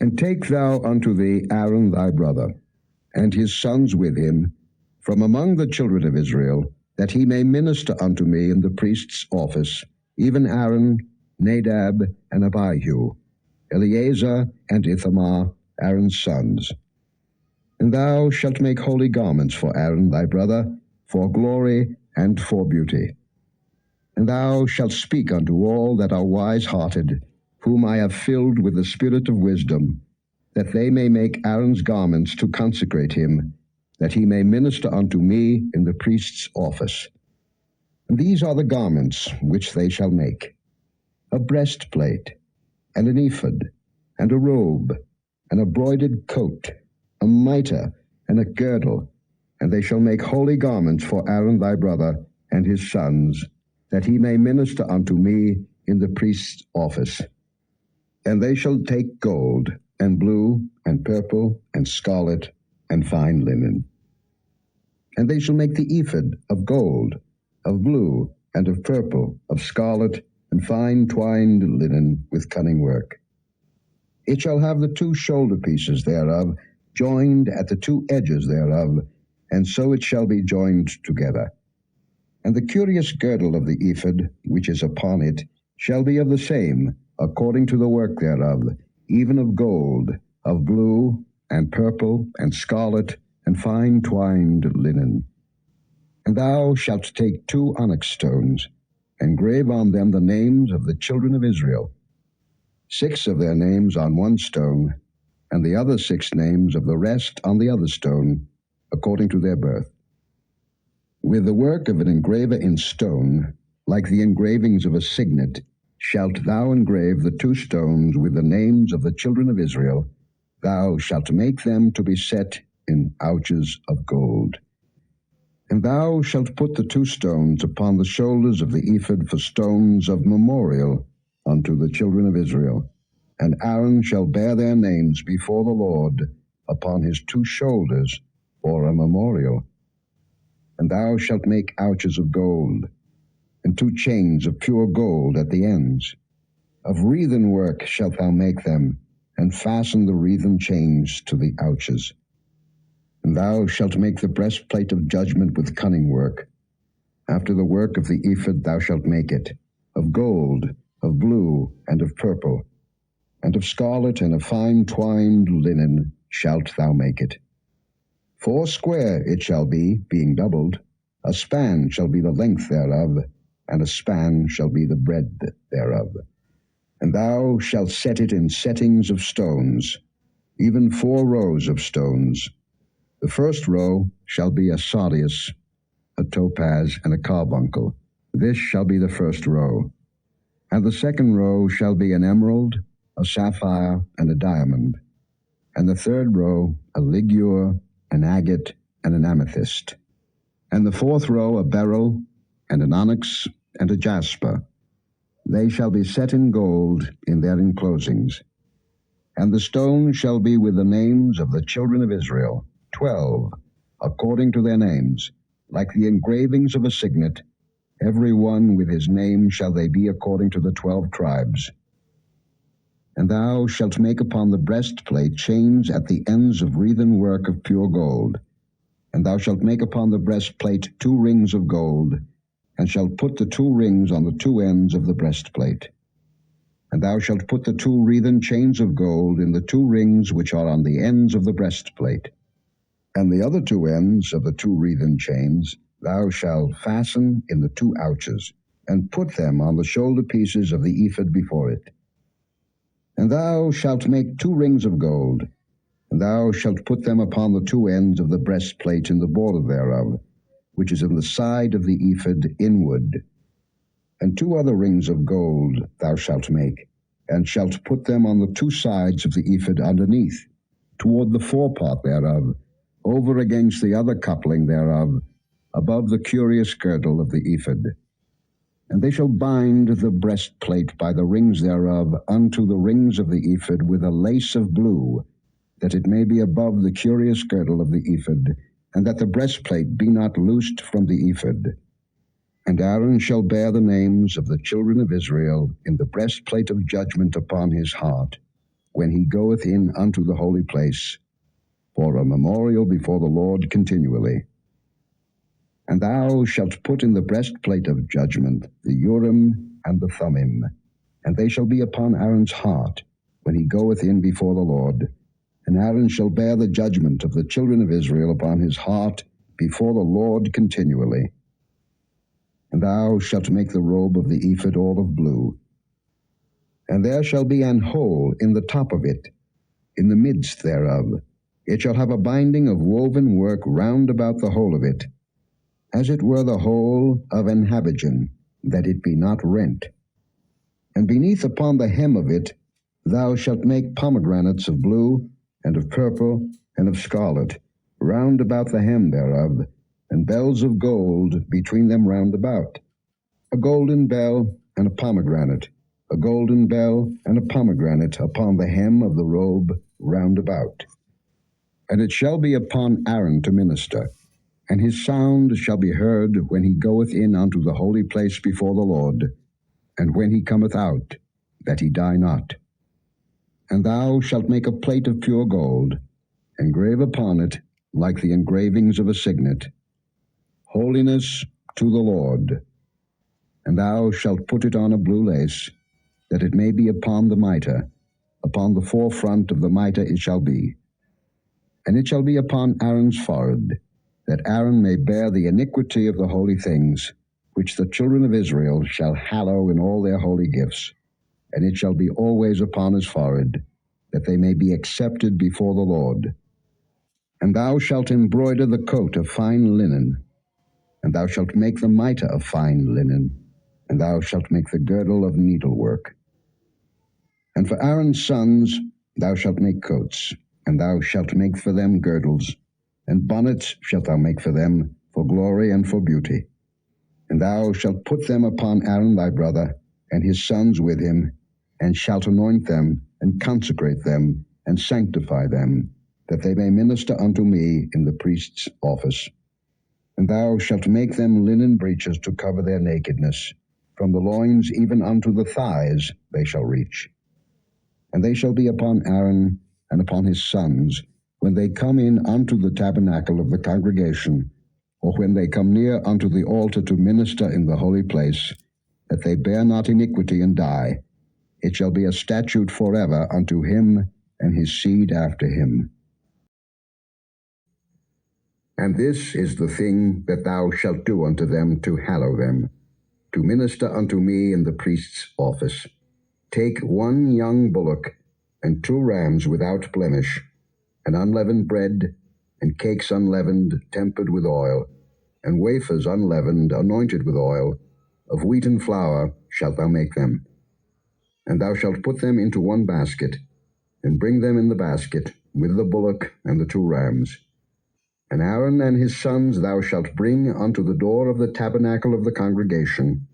And take thou unto thee Aaron thy brother, and his sons with him, from among the children of Israel, that he may minister unto me in the priest's office, even Aaron, Nadab, and Abihu, Eleazar and Ithamar, Aaron's sons. And thou shalt make holy garments for Aaron thy brother, for glory and for beauty. And thou shalt speak unto all that are wise-hearted, whom I have filled with the spirit of wisdom, that they may make Aaron's garments to consecrate him, that he may minister unto me in the priest's office. And these are the garments which they shall make: a breastplate, and an ephod, and a robe, and a broidered coat, a mitre, and a girdle. And they shall make holy garments for Aaron thy brother and his sons, that he may minister unto me in the priest's office. And they shall take gold, and blue, and purple, and scarlet, and fine linen. And they shall make the ephod of gold, of blue, and of purple, of scarlet, and fine twined linen with cunning work. It shall have the 2 shoulder pieces thereof, joined at the 2 edges thereof, and so it shall be joined together. And the curious girdle of the ephod, which is upon it, shall be of the same, according to the work thereof, even of gold, of blue, and purple, and scarlet, and fine twined linen. And thou shalt take 2 onyx stones, and grave on them the names of the children of Israel, 6 of their names on one stone, and the other 6 names of the rest on the other stone, according to their birth. With the work of an engraver in stone, like the engravings of a signet, shalt thou engrave the 2 stones with the names of the children of Israel. Thou shalt make them to be set in ouches of gold. And thou shalt put the 2 stones upon the shoulders of the ephod for stones of memorial unto the children of Israel. And Aaron shall bear their names before the Lord upon his 2 shoulders for a memorial. And thou shalt make ouches of gold, and 2 chains of pure gold at the ends. Of wreathen work shalt thou make them, and fasten the wreathen chains to the ouches. And thou shalt make the breastplate of judgment with cunning work. After the work of the ephod thou shalt make it, of gold, of blue, and of purple, and of scarlet, and of fine twined linen shalt thou make it. 4 square it shall be, being doubled. A span shall be the length thereof, and a span shall be the breadth thereof. And thou shalt set it in settings of stones, even 4 rows of stones. The first row shall be a sardius, a topaz, and a carbuncle. This shall be the first row. And the second row shall be an emerald, a sapphire, and a diamond. And the third row a ligure, an agate, and an amethyst. And the 4th row a beryl, and an onyx, and a jasper. They shall be set in gold in their enclosings. And the stone shall be with the names of the children of Israel, 12, according to their names, like the engravings of a signet. Every one with his name shall they be according to the 12 tribes. And thou shalt make upon the breastplate chains at the ends of wreathen work of pure gold. And thou shalt make upon the breastplate 2 rings of gold, and shalt put the 2 rings on the 2 ends of the breastplate. And thou shalt put the 2 wreathen chains of gold in the 2 rings which are on the ends of the breastplate. And the other 2 ends of the 2 wreathen chains thou shalt fasten in the 2 ouches, and put them on the shoulder pieces of the ephod before it. And thou shalt make 2 rings of gold, and thou shalt put them upon the 2 ends of the breastplate in the border thereof, which is in the side of the ephod inward. And 2 other rings of gold thou shalt make, and shalt put them on the 2 sides of the ephod underneath, toward the forepart thereof, over against the other coupling thereof, above the curious girdle of the ephod. And they shall bind the breastplate by the rings thereof unto the rings of the ephod with a lace of blue, that it may be above the curious girdle of the ephod, and that the breastplate be not loosed from the ephod. And Aaron shall bear the names of the children of Israel in the breastplate of judgment upon his heart, when he goeth in unto the holy place, for a memorial before the Lord continually. And thou shalt put in the breastplate of judgment the Urim and the Thummim, and they shall be upon Aaron's heart when he goeth in before the Lord. And Aaron shall bear the judgment of the children of Israel upon his heart before the Lord continually. And thou shalt make the robe of the ephod all of blue. And there shall be an hole in the top of it, in the midst thereof. It shall have a binding of woven work round about the whole of it, as it were the hole of an habergeon, that it be not rent. And beneath upon the hem of it thou shalt make pomegranates of blue, and of purple, and of scarlet, round about the hem thereof, and bells of gold between them round about. A golden bell and a pomegranate, a golden bell and a pomegranate upon the hem of the robe round about. And it shall be upon Aaron to minister, and his sound shall be heard when he goeth in unto the holy place before the Lord, and when he cometh out, that he die not. And thou shalt make a plate of pure gold, engrave upon it, like the engravings of a signet, Holiness to the Lord. And thou shalt put it on a blue lace, that it may be upon the mitre. Upon the forefront of the mitre it shall be. And it shall be upon Aaron's forehead, that Aaron may bear the iniquity of the holy things, which the children of Israel shall hallow in all their holy gifts. And it shall be always upon his forehead, that they may be accepted before the Lord. And thou shalt embroider the coat of fine linen, and thou shalt make the mitre of fine linen, and thou shalt make the girdle of needlework. And for Aaron's sons thou shalt make coats, and thou shalt make for them girdles, and bonnets shalt thou make for them, for glory and for beauty. And thou shalt put them upon Aaron thy brother, and his sons with him, and shalt anoint them, and consecrate them, and sanctify them, that they may minister unto me in the priest's office. And thou shalt make them linen breeches to cover their nakedness. From the loins even unto the thighs they shall reach. And they shall be upon Aaron and upon his sons, when they come in unto the tabernacle of the congregation, or when they come near unto the altar to minister in the holy place, that they bear not iniquity and die. It shall be a statute forever unto him and his seed after him. And this is the thing that thou shalt do unto them to hallow them, to minister unto me in the priest's office. Take 1 young bullock, and 2 rams without blemish, and unleavened bread, and cakes unleavened, tempered with oil, and wafers unleavened, anointed with oil, of wheaten flour shalt thou make them. And thou shalt put them into 1 basket, and bring them in the basket, with the bullock and the 2 rams. And Aaron and his sons thou shalt bring unto the door of the tabernacle of the congregation,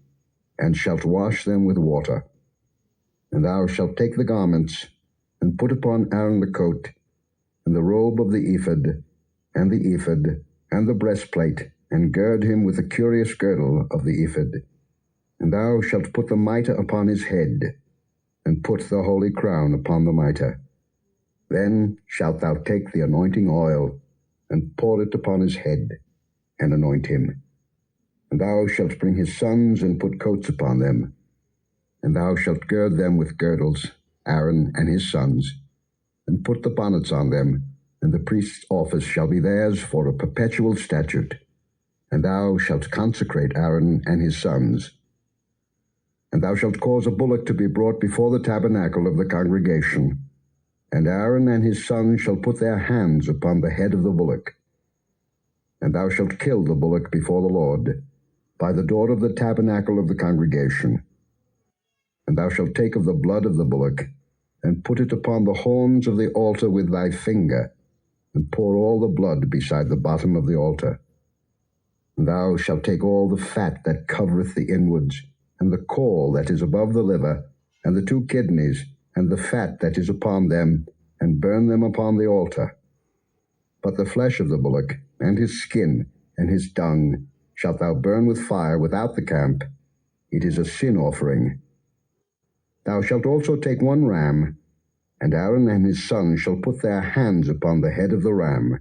and shalt wash them with water. And thou shalt take the garments, and put upon Aaron the coat, and the robe of the ephod, and the ephod, and the breastplate, and gird him with the curious girdle of the ephod. And thou shalt put the mitre upon his head, and put the holy crown upon the mitre. Then shalt thou take the anointing oil, and pour it upon his head, and anoint him. And thou shalt bring his sons, and put coats upon them. And thou shalt gird them with girdles, Aaron and his sons, and put the bonnets on them, and the priest's office shall be theirs for a perpetual statute. And thou shalt consecrate Aaron and his sons. And thou shalt cause a bullock to be brought before the tabernacle of the congregation, and Aaron and his sons shall put their hands upon the head of the bullock. And thou shalt kill the bullock before the Lord, by the door of the tabernacle of the congregation. And thou shalt take of the blood of the bullock, and put it upon the horns of the altar with thy finger, and pour all the blood beside the bottom of the altar. And thou shalt take all the fat that covereth the inwards, and the caul that is above the liver, and the 2 kidneys, and the fat that is upon them, and burn them upon the altar. But the flesh of the bullock, and his skin, and his dung, shalt thou burn with fire without the camp. It is a sin offering. Thou shalt also take 1 ram, And Aaron and his sons shall put their hands upon the head of the ram.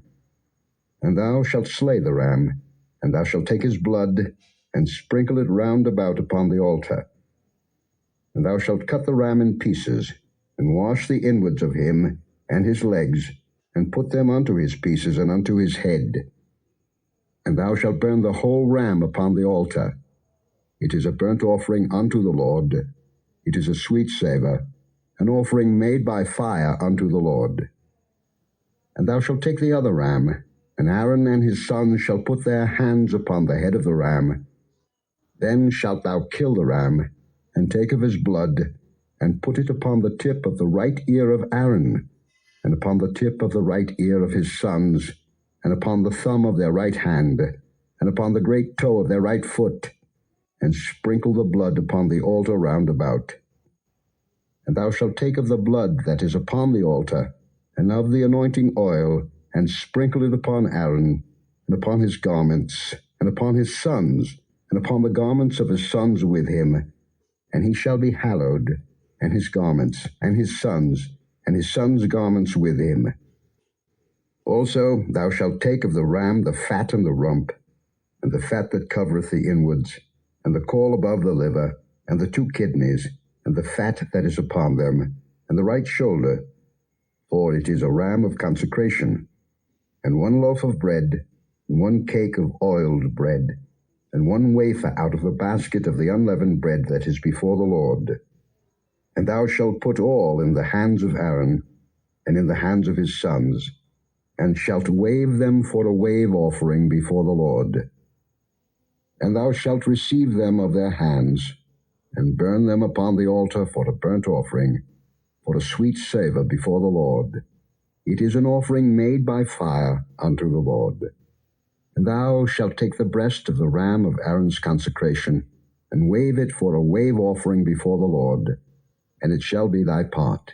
And thou shalt slay the ram, and thou shalt take his blood, and sprinkle it round about upon the altar. And thou shalt cut the ram in pieces, and wash the inwards of him, and his legs, and put them unto his pieces, and unto his head. And thou shalt burn the whole ram upon the altar. It is a burnt offering unto the Lord. It is a sweet savour, an offering made by fire unto the Lord. And thou shalt take the other ram, and Aaron and his sons shall put their hands upon the head of the ram. Then shalt thou kill the ram, and take of his blood, and put it upon the tip of the right ear of Aaron, and upon the tip of the right ear of his sons, and upon the thumb of their right hand, and upon the great toe of their right foot, and sprinkle the blood upon the altar round about. And thou shalt take of the blood that is upon the altar, and of the anointing oil, and sprinkle it upon Aaron, and upon his garments, and upon his sons, and upon the garments of his sons with him. And he shall be hallowed, and his garments, and his sons' garments with him. Also thou shalt take of the ram the fat and the rump, and the fat that covereth the inwards, and the caul above the liver, and the 2 kidneys, and the fat that is upon them, and the right shoulder, for it is a ram of consecration, and 1 loaf of bread, and 1 cake of oiled bread, and 1 wafer out of the basket of the unleavened bread that is before the Lord. And thou shalt put all in the hands of Aaron, and in the hands of his sons, and shalt wave them for a wave offering before the Lord. And thou shalt receive them of their hands, and burn them upon the altar for a burnt offering, for a sweet savour before the Lord. It is an offering made by fire unto the Lord. And thou shalt take the breast of the ram of Aaron's consecration, and wave it for a wave offering before the Lord, and it shall be thy part.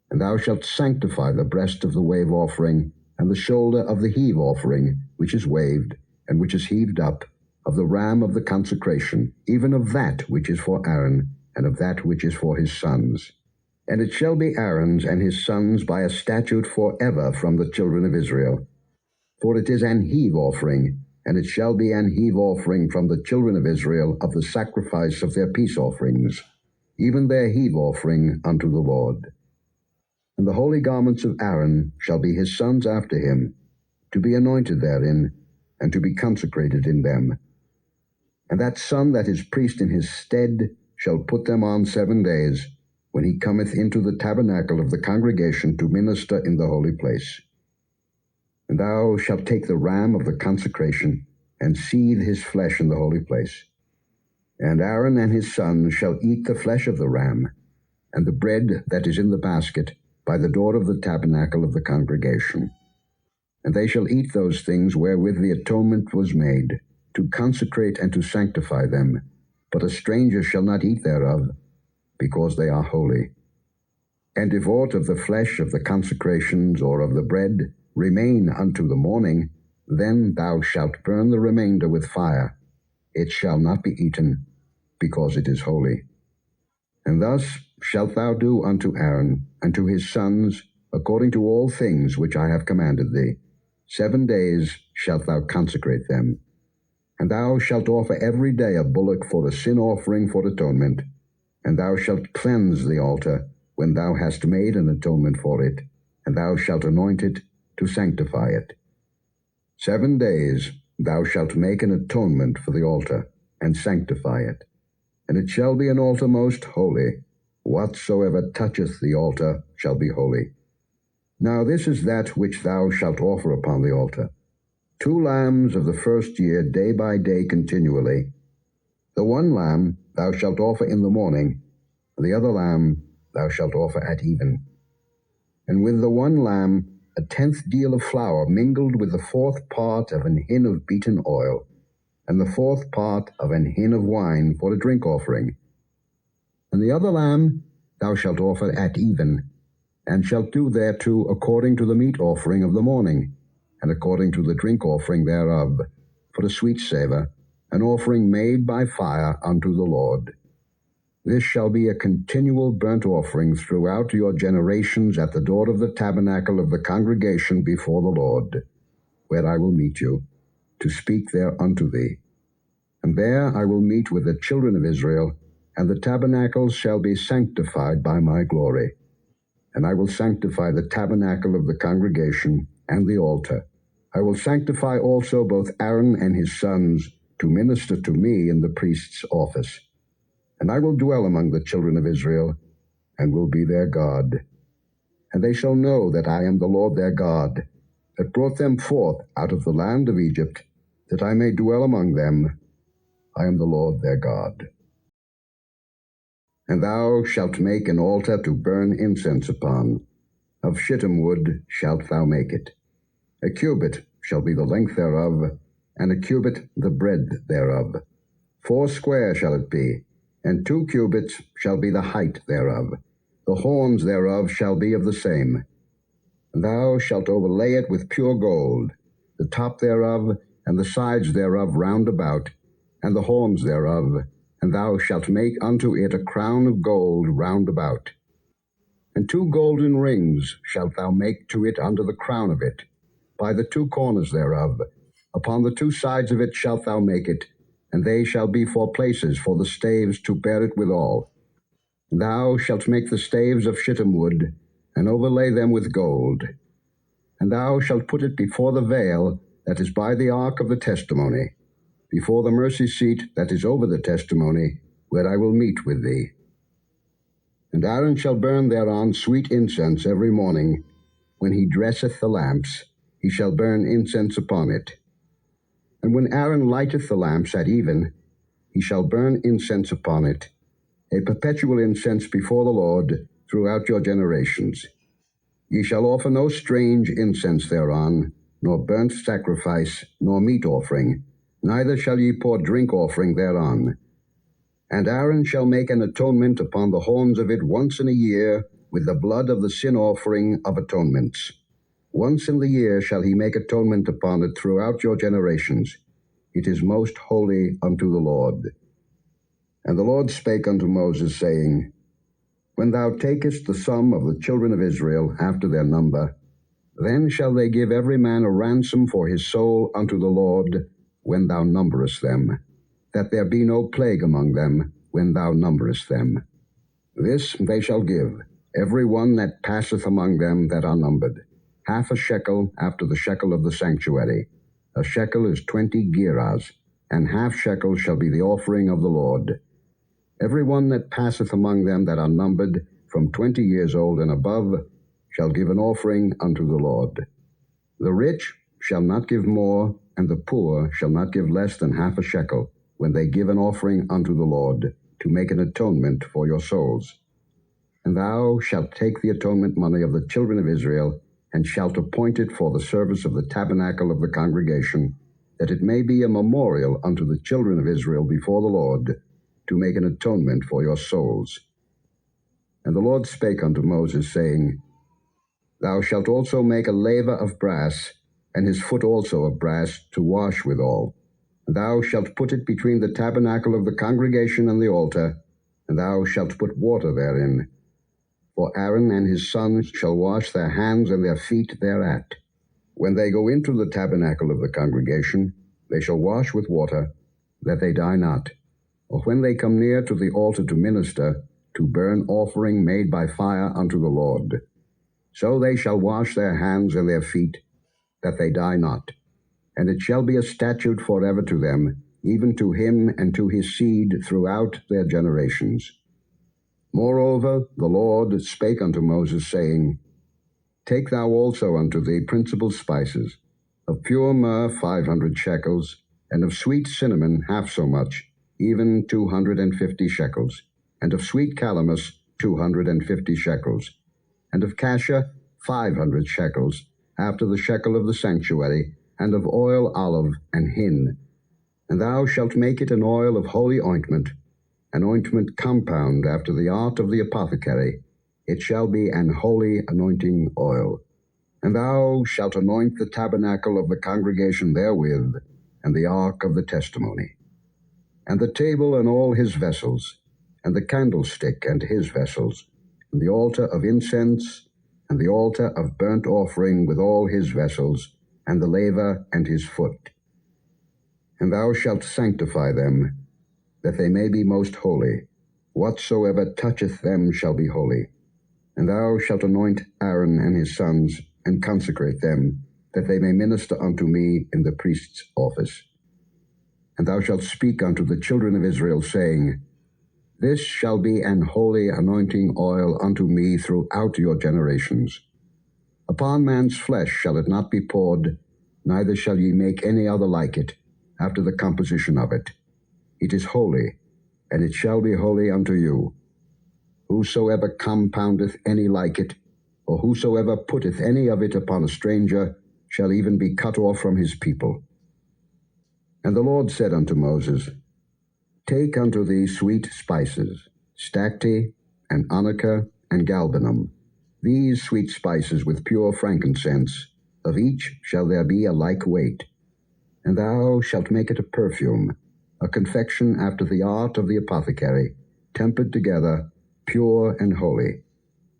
And thou shalt sanctify the breast of the wave offering, and the shoulder of the heave offering, which is waved, and which is heaved up, of the ram of the consecration, even of that which is for Aaron, and of that which is for his sons. And it shall be Aaron's and his sons by a statute forever from the children of Israel. For it is an heave offering, and it shall be an heave offering from the children of Israel of the sacrifice of their peace offerings, even their heave offering unto the Lord. And the holy garments of Aaron shall be his sons after him, to be anointed therein, and to be consecrated in them. And that son that is priest in his stead shall put them on 7 days, when he cometh into the tabernacle of the congregation to minister in the holy place. And thou shalt take the ram of the consecration, and seethe his flesh in the holy place. And Aaron and his sons shall eat the flesh of the ram, and the bread that is in the basket, by the door of the tabernacle of the congregation. And they shall eat those things wherewith the atonement was made, to consecrate and to sanctify them, but a stranger shall not eat thereof, because they are holy. And if aught of the flesh of the consecrations or of the bread remain unto the morning, then thou shalt burn the remainder with fire. It shall not be eaten, because it is holy. And thus shalt thou do unto Aaron and to his sons, according to all things which I have commanded thee. 7 days shalt thou consecrate them. And thou shalt offer every day a bullock for a sin offering for atonement. And thou shalt cleanse the altar when thou hast made an atonement for it, and thou shalt anoint it to sanctify it. 7 days thou shalt make an atonement for the altar, and sanctify it. And it shall be an altar most holy. Whatsoever toucheth the altar shall be holy. Now this is that which thou shalt offer upon the altar: 2 lambs of the first year, day by day continually. The 1 lamb thou shalt offer in the morning, and the other lamb thou shalt offer at even. And with the 1 lamb 1/10 deal of flour mingled with the 4th part of an hin of beaten oil, and the 4th part of an hin of wine for a drink offering. And the other lamb thou shalt offer at even, and shalt do thereto according to the meat offering of the morning, and according to the drink offering thereof, for a sweet savour, an offering made by fire unto the Lord. This shall be a continual burnt offering throughout your generations at the door of the tabernacle of the congregation before the Lord, where I will meet you, to speak there unto thee. And there I will meet with the children of Israel, and the tabernacle shall be sanctified by my glory. And I will sanctify the tabernacle of the congregation and the altar. I will sanctify also both Aaron and his sons to minister to me in the priest's office. And I will dwell among the children of Israel, and will be their God. And they shall know that I am the Lord their God, that brought them forth out of the land of Egypt, that I may dwell among them. I am the Lord their God. And thou shalt make an altar to burn incense upon. Of shittim wood shalt thou make it. A cubit shall be the length thereof, and a cubit the breadth thereof. 4 square shall it be, and 2 cubits shall be the height thereof. The horns thereof shall be of the same. And thou shalt overlay it with pure gold, the top thereof, and the sides thereof round about, and the horns thereof, and thou shalt make unto it a crown of gold round about. And 2 golden rings shalt thou make to it under the crown of it, by the 2 corners thereof. Upon the 2 sides of it shalt thou make it, and they shall be for places for the staves to bear it withal. And thou shalt make the staves of shittim wood, and overlay them with gold. And thou shalt put it before the veil that is by the ark of the testimony, before the mercy seat that is over the testimony, where I will meet with thee. And Aaron shall burn thereon sweet incense every morning. When he dresseth the lamps, he shall burn incense upon it. And when Aaron lighteth the lamps at even, he shall burn incense upon it, a perpetual incense before the Lord throughout your generations. Ye shall offer no strange incense thereon, nor burnt sacrifice, nor meat offering, neither shall ye pour drink offering thereon. And Aaron shall make an atonement upon the horns of it once in a year with the blood of the sin offering of atonements. Once in the year shall he make atonement upon it throughout your generations. It is most holy unto the Lord. And the Lord spake unto Moses, saying, When thou takest the sum of the children of Israel after their number, then shall they give every man a ransom for his soul unto the Lord when thou numberest them, that there be no plague among them when thou numberest them. This they shall give, every one that passeth among them that are numbered, 1/2 shekel after the shekel of the sanctuary. A shekel is 20 gerahs, and 1/2 shekel shall be the offering of the Lord. Every one that passeth among them that are numbered, from 20 years old and above, shall give an offering unto the Lord. The rich shall not give more, and the poor shall not give less than 1/2 shekel, when they give an offering unto the Lord, to make an atonement for your souls. And thou shalt take the atonement money of the children of Israel, and shalt appoint it for the service of the tabernacle of the congregation, that it may be a memorial unto the children of Israel before the Lord, to make an atonement for your souls. And the Lord spake unto Moses, saying, Thou shalt also make a laver of brass, and his foot also of brass, to wash withal. And thou shalt put it between the tabernacle of the congregation and the altar, and thou shalt put water therein. For Aaron and his sons shall wash their hands and their feet thereat. When they go into the tabernacle of the congregation, they shall wash with water, that they die not. Or when they come near to the altar to minister, to burn offering made by fire unto the Lord. So they shall wash their hands and their feet, that they die not. And it shall be a statute forever to them, even to him and to his seed throughout their generations. Moreover, the Lord spake unto Moses, saying, Take thou also unto thee principal spices, of pure myrrh 500 shekels, and of sweet cinnamon half so much, even 250 shekels, and of sweet calamus 250 shekels, and of cassia 500 shekels, after the shekel of the sanctuary, and of oil olive and hin. And thou shalt make it an oil of holy ointment, an ointment compound after the art of the apothecary. It shall be an holy anointing oil. And thou shalt anoint the tabernacle of the congregation therewith, and the ark of the testimony, and the table and all his vessels, and the candlestick and his vessels, and the altar of incense, and the altar of burnt offering with all his vessels, and the laver and his foot. And thou shalt sanctify them, that they may be most holy. Whatsoever toucheth them shall be holy. And thou shalt anoint Aaron and his sons, and consecrate them, that they may minister unto me in the priest's office. And thou shalt speak unto the children of Israel, saying, This shall be an holy anointing oil unto me throughout your generations. Upon man's flesh shall it not be poured, neither shall ye make any other like it, after the composition of it. It is holy, and it shall be holy unto you. Whosoever compoundeth any like it, or whosoever putteth any of it upon a stranger, shall even be cut off from his people. And the Lord said unto Moses, Take unto thee sweet spices, stacte, and onycha, and galbanum, these sweet spices with pure frankincense, of each shall there be a like weight. And thou shalt make it a perfume, a confection after the art of the apothecary, tempered together, pure and holy.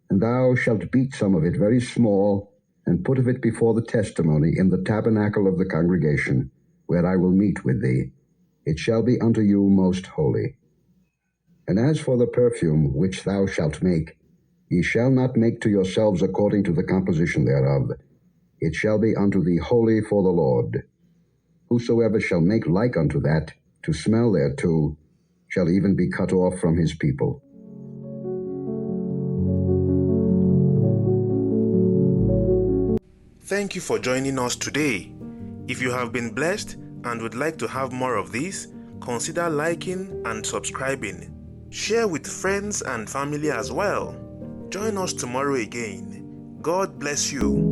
And thou shalt beat some of it very small, and put of it before the testimony in the tabernacle of the congregation, where I will meet with thee. It shall be unto you most holy. And as for the perfume which thou shalt make, ye shall not make to yourselves according to the composition thereof. It shall be unto thee holy for the Lord. Whosoever shall make like unto that, to smell thereto, shall even be cut off from his people. Thank you for joining us today. If you have been blessed and would like to have more of this, consider liking and subscribing. Share with friends and family as well. Join us tomorrow again. God bless you.